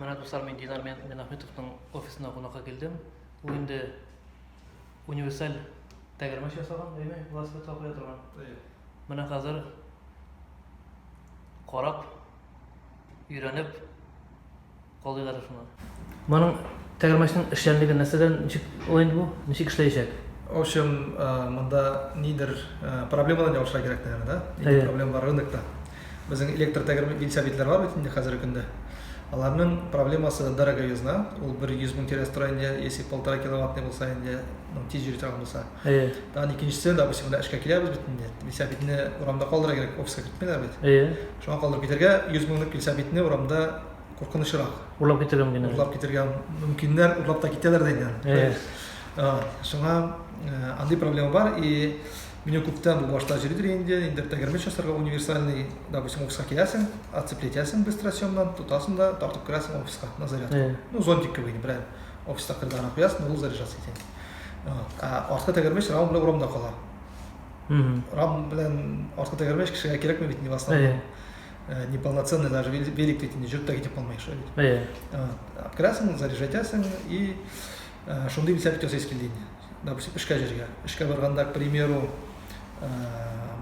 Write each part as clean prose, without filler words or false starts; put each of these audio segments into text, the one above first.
Мына достар, мен Динар мен Ахметовтың офисына қонаққа келдім. Бұл енді универсаль тәгәрмәш жасаған, дейме? Велосипед қоя тұрған. Мына қазір қарап, үйреніп, қолдай қарашына. Мұның тәгәрмәштің ішчәнлігі нәрседен ойынды бұл? Нешік ішлейшек? В общем, мында нидер проблемадан жауышыра керек, наверное, да? Нидер проблема бар рынокта. Біздің электр велосипедтер бар бетінде қазіргі күнде. Аларның проблемасы дороговизна. Ол 100 мың теңге тұрайында, если 1,5 киловаттный болса, енді тез жүріп тұрған болса. Дан екіншісі, допустим, мына ішке келеміз бетінде. Велосипедіне урамда қалдыра керек, офисқа кіртпейді бет. Шоған қалдырып кетерге 100 мыңдық велосипедіне урамда қорқынышырақ. Урлап кетерге мүмкін. Урлап кетерге мүмкіндер, урлап та кетелер дейді. Шоға андай проблема бар, и меня көптен бұл башта жүреді рейінде, енді тәгәрмеш жасарға универсальный, допустим, офисқа келесің, отцеплять етесің быстросъемнан, тұтасың да, тартып кіресің офисқа на зарядку. Ну, зонтик көбейді, бірақ офиста қырдағына қоясың, ол заряжаться етеді. Артқа тәгәрмеш рам білен ұрамда қала. Рам білен артқа тәгәрмеш кішіге керек ме бетіне бастан. Неполноценный даже велик дейтінде жүріп та кетіп қалмай шо дейді. Кіресің, заряжатесің, и шондай велосипед жасайсыз келдейді. Допустим, ішке жерге. Ішке барғанда, к примеру,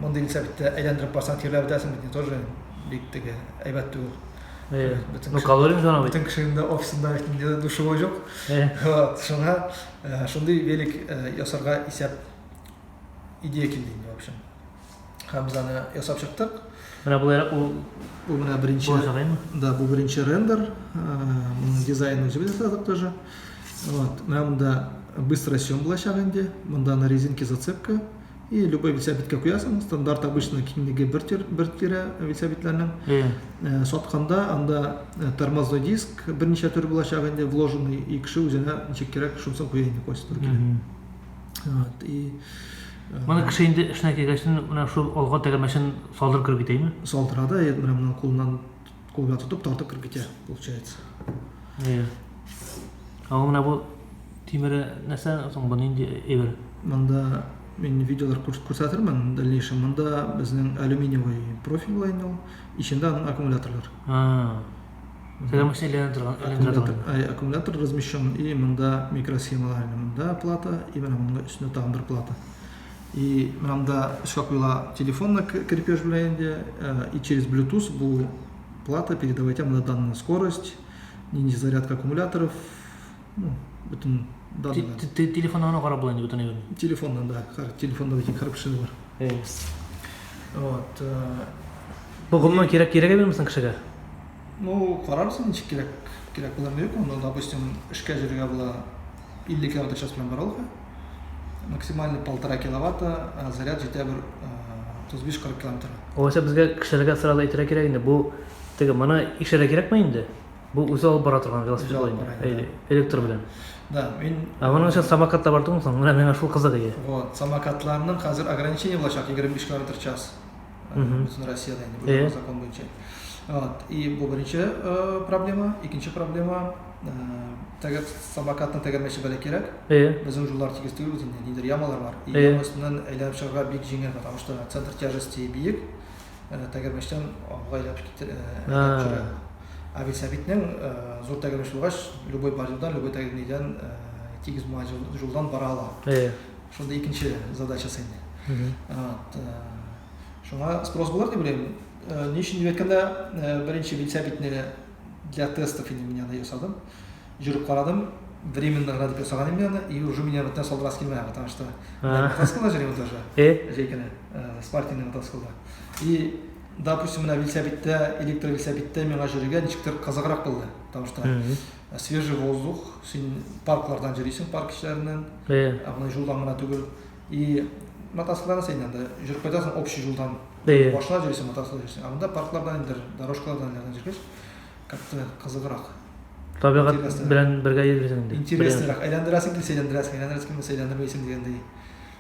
мұндай велосипедті әйлендіріп барсаң, терлеп өтесің бетіне тоже бектігі әйбәт түгіл. Ну, калорияң жаңа бет. Бүтін кішігінде офисында бетінде душевой жоқ. Шоңа шондай велик ясарға есеп идея келдейді, в общем. Біз аны ясап шықтық. Бұл мына бірінші рендер, мұның дизайны өзі жасадық тоже. Мына мұнда быстрый съем была шагенде, мында на резинке зацепка, и любой велосипедке куясың, стандарт обычно кимдеге бір тире велосипедлерінің. Сотқанда, анда тормозной диск бірнеше түр была шагенде вложенный, и кіші өзіне нешек керек шумсын куяйны қойсы тұр келі. Мұны кішейінде ішіне кегештің, мұна шу олға тәгәрмәшін салдыр кіріп кетей ме? Салдырада, мұнан қолға тұтып тартып кіріп кете, получается. Ал мұна бұл тимері нәрсе соң бұны енді ебір? Мұнда мен видеолар көрсетірмін дальнейшем. Мұнда біздің алюминиевый профиль болайын ол, ішінде аның аккумуляторлар. Тәгәрмәшін әлендіратырған? Аккумулятор размещен, и мұнда микросхемалар, мұнда плата, и мұнда үстіне тағын бір плата. И мұнда үшқа қойла телефонна крепеж білайынде, и через Bluetooth бұл плата передавать на данную скорость, не зарядка аккумуляторов, бүтін данные. Телефонна оны қарап болайынды бүтін ебір? Телефонна, да. Телефонда бетін қарып шыны бар. Бұл ғылымнан керек ебір мүсін кішіге? Ну, қарарсың, нешік керек болар ме? Онда, допустим, ішке жерге бұла 50 км час білен баралға. Максимальный 1,5 киловатта, а заряд жете бір 35-40 км. Оғаса бізге кішіліге сыралы етірі керек енді, бұл мұна ішері керек ме енді? Бұл өзі алып бара тұрған велосипед болайын, электр білен. Да, мен... Мұның үшін самокатта бар тұғын, мұна мен ашыл қызық ие. Самокатларының қазір ограничение болашақ, 25 км час. Bütün Россияда енді, бұл закон бойынша. И бұл бірінші проблема, екінші проблема, самокаттың тәгәрмеші бәлі керек. Біздің жолдар тегістігі өзінде, нейдер ямалар бар. И ямасынан әйләп шығарға бейік жеңер, потому что центр тяжести бейік, тәгәрмештен алға әйләп жүрі. А велосипеднің зор тәгәрмеш болғаш, любой баржылдан, любой тәгәрмеден тегіз жолдан бара ала. Шонда екінші задачасы енді. Шоңа спрос болар деп білемін. Не үшін деп еткенде бірінші велосипедіне для тестов меня ясадым. Жүріп қарадым, временно ғана деп ясаған емені, и уже меня бұттан солдырас келмей, потому что мотоциклда жүрем тоже, жейкені, спортивный мотоциклда. И, допустим, мына велосипедте, электровелосипедте менға жүруге нешіктер қызығырақ болды, потому что свежий воздух, сен парклардан жүрейсің, парк іштерінен, бұны жолдан ғана түгіл, и мотоциклдан сен енді жүріп қайтасың общий жолдан, башына жүресің, мотоциклда жүресің, а мұнда парклардан, дорожкалардан жүргеш, как-то қызығырақ. Табиғат білән бірге елбесіңді? Интереснырақ, әйләндірәсің келсе әйләндірәсің, әйләндірәсің келсе әйләндірмейсің дегендей.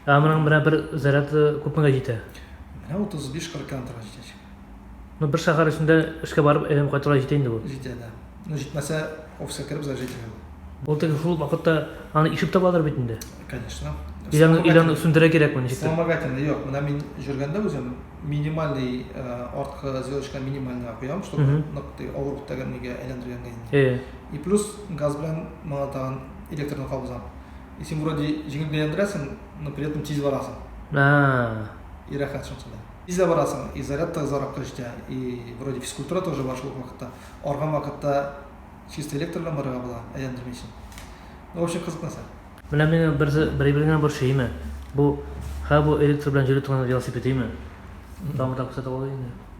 Мұның бір заряды көп мыңға жейті? Мына 35-40 км жетешік. Бір шақар ішінде ішке барып әйім қайтыға жетейінді бұл? Жетеді. Жетмәсе офисқа кіріп зар жетеді. Ол тегі шул вақытта аны ішіп табадыр бетінде? Конечно. Иланы үсіндіре керек мұны жетті? Вспомогательный, жоқ. Мына мен жүргенде өзім минимальный артқы звездочка минимальный қоямын, чтобы ауыр тәгәрмеге әйлендіргенге. И плюс газ білән маңатаған электрны қабызам. И сен вроде жеңіл әйлендіресің, но при этом тез барасың. И рахат шамсында. Тез барасың, и заряд та зарапқа жетә, и вроде физкультура тоже бар шул вакытта. Арған вакытта чисто электрлан барыға була, әйлендірмейсің. В общем, қызықнаса. Менә менә бір şeyме. Bu электр белән йөри торган велосипед име. Дамыта күрсәтә алды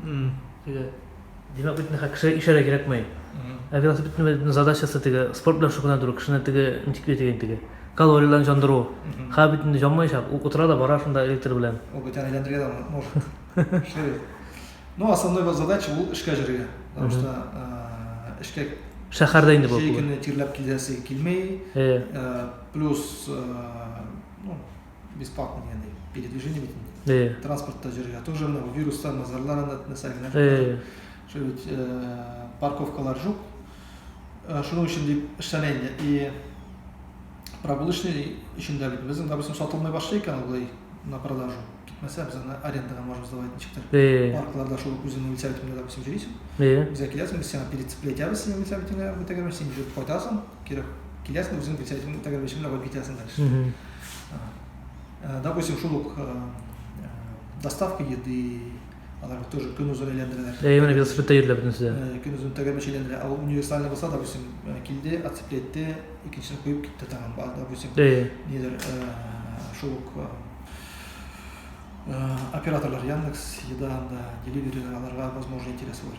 инде. Демәк бит кеше ишарә кирәкмәй. Велосипедның задачасы теге спорт белән шөгыльләндерү, кешене теге ничек дигән теге калорияларын җандыру. Бит җанмайча, утыра да бара шунда электр белән. Ул бит әйләндергә дә может. Ну, основная задача ул эшкә җөргә. Потому что эшкә шәһәрдә инде бу. Җәйгенне тирләп киләсе килмәй. Плюс бесплатно дигәндәй передвижение бит. Транспортта җөргә тоже вирустан назарларына нәрсәгә. Шул бит парковкалар жук. Шуның өчен дип эшләнә инде. И прогулочный өчен дә бит безнең допустим сатылмай башлый икән ул на продажу. Китмәсә без аны арендаға можем сдавать ничектер. Паркларда шул үзеңнең велосипедыңны допустим җөрисең. Безгә киләсең, без сиңа перецеплять ябыз синең велосипедыңны, бу тәгәрмә син җөреп кайтасың, кире киләсең үзең велосипедыңны тәгәрмә белән алып китәсең дальше. Допустим, шул ук доставка еды, алар тоже көндүз әйләндерәләр. Менә велосипедта йөриләр бит сездә. Көндүз тәгәрмә әйләндерә. Ал универсальный булса, допустим, килде, отцеплетте, икенчесен куеп китте тагын. Допустим, нидер шул ук операторлар Яндекс, Еда, Delivery, аларга возможно интерес бар.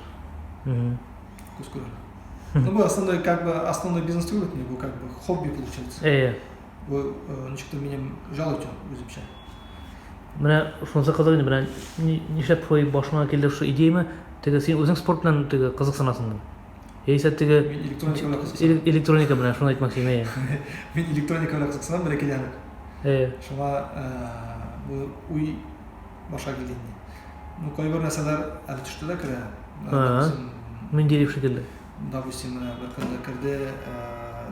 Күз күрәләр. Ну, бу основной бизнес түгел, бу как бы хобби получается. Бу ничектер минем жалойтым үземчә. Менә шунысы кызык инде, менә нишләп шулай башыңа килде шу идеяме? Теге син үзең спорт белән теге кызыксынасың. Яисә теге электроника белән шуны әйтмәкче идем. Мин электроника белән кызыксынам, бер киләм. Шуңа бу уй башка килде. Ну, кайбер нәрсәләр әле төште дә керә. Мин дирев шикелле. Допустим, бер көндә керде,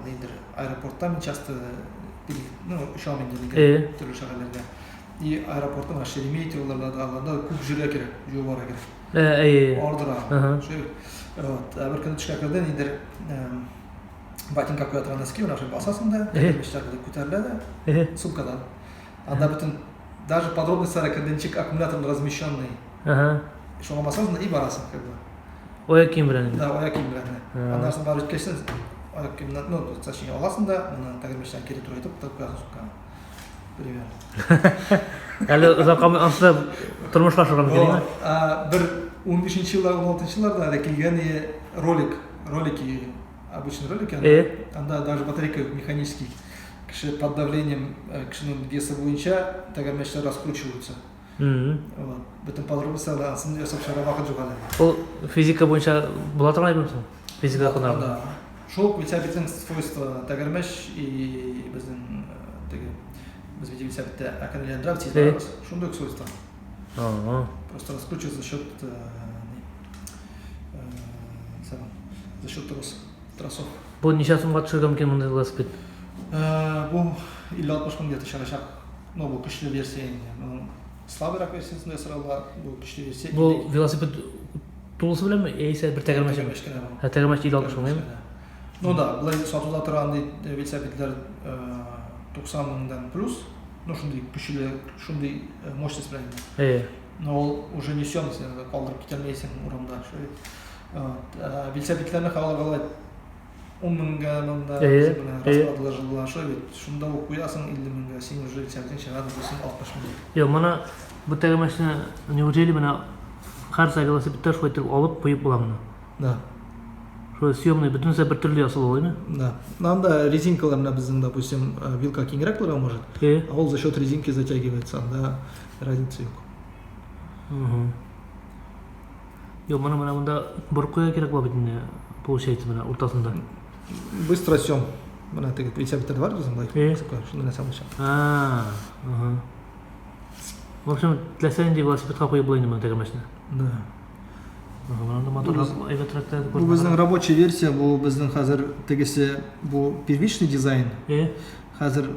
нидер аэропортта мин часто ушам инде төрле шәһәрләргә. И аэропортта Шереметьеволарда да алганда күп җиргә кирәк, җуарга кирәк. Ордера. Бер көндә төшкә керде, нидер ботинка куя торган носки, менә шул басасында, миштәгә күтәрелә дә, сумкадан. Анда бөтен даже подробностьлары каденчик аккумулятор размещенный. Шуңа басасың и барасың как бы. Ояк кием белән. Да, ояк кием белән. Аннан соң барып җиткәчтен ояк киемне, ну, точнее, аласың да, моны тәгәрмәчтән кире туры итеп тагып куясың сумкага. Примерно. Әле озакка ансында тормышлашырга кирәкме? Бер 15-нче еллар, 16-нчы елларда әле килгән ролики, обычный ролик, анда даже батарейка механический. Кеше под давлением кешенең весы буенча тәгәрмәчләр раскручиваются. Бөтен подробностьлар ансында ясап чыгарга вакыт юк әле. Ул физика буенча була торган әйберсең? Физика кунарда. Шул велосипедның свойства тәгәрмәч и безнең теге без велосипедта аккумуляторлар тиз барабыз. Шундый свойства. Просто раскручивается за счет тросов. Бу ничә сумга төшәргә мөмкин мондай велосипед? Бу 50-60 мең шарашак. Ну, бу көчле версия инде. Слабырак версиясында сыралга бу көчле версия. Бу велосипед тулысы беләнме? Яисә бер тәгәрмәч? Тәгәрмәч 50-60 меңме? Ну да, булай сатуда торган велосипедлар 90 меңдән плюс. Ну, шундый көчле, шундый мощность белән. Но ул уже не сен, сен калдырып китәлмәйсең урамда. Велосипедларны хаваларга 10 меңгә монда раскладлашылышы бит. Шунда ук куясың 50 меңгә, син уже велосипедың чыгады булсын 60 мең. Юк, моны бу тәгәрмәчне неужели менә һәр велосипедта шулай итеп алып куеп була моны? Да. Шулай съемный бөтенсә бер төрле ясалып булмы? Да. Анда резинкалар менә безнең, допустим, вилка киңрәк була может. А ул за счет резинки затягивается, анда разница юк. Юк, моны монда бер куя кирәк була бит инде. Получается менә уртасында. Быстро съем. Менә теге велосипедтер бар безнең былай. Шуны нәрсә булса. В общем, теләсәң инде велосипедка куеп була инде моны тәгәрмәчне. Да. Бу безнең рабочая версия, бу безнең хәзер тегесе бу первичный дизайн. Хәзер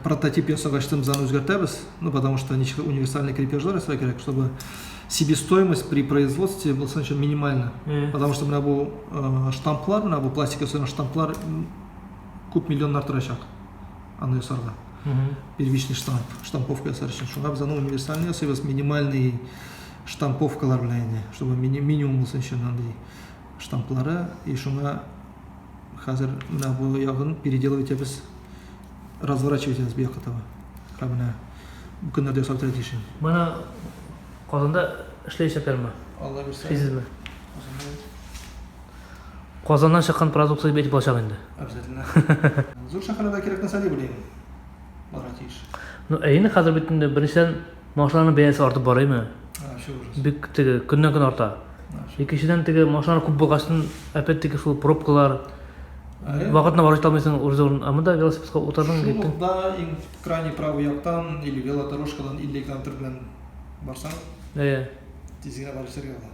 прототип ясагачлымыздан үзгәртәбез, ну потому что ничек универсальный крепежлар ясарга кирәк, чтобы себестоимость при производстве была сначала минимальна. Потому что менә бу штамплар, менә бу пластик ясаган штамплар күп миллионнар торачак. Аны ясарга. Первичный штамповка ясар өчен. Шуңа без аны универсальный ясыйбыз, минимальный штамповкалар белән инде, чтобы минимум булсын өчен андый штамплары, и шуңа хәзер менә бу ягын переделывать итәбез, разворачивать итәбез бу якта. Һәм менә бу көннәрдә ясап тиешен. Менә Казанда эшләячәкләрме? Алла бирсә. Сезме? Казаннан чыккан продукция бит булачак инде. Обязательно. Зур шәһәрләрдә кирәк нәрсә дип беләм. Бара тиеш. Ну, әйне хәзер бит инде беренчедән машиналарның бәясе артып барыймы? Бик теге көннән-көн арта. Икенчедән теге машиналар күп булгачтан, опять-таки шул пробкалар вакытына барып алмыйсың, урзын. Анда велосипедка утырдың киттең. Шулда иң крайний правый яктан или велодорожкадан 50 км белән барсаң, Тиз генә барып сергә ала.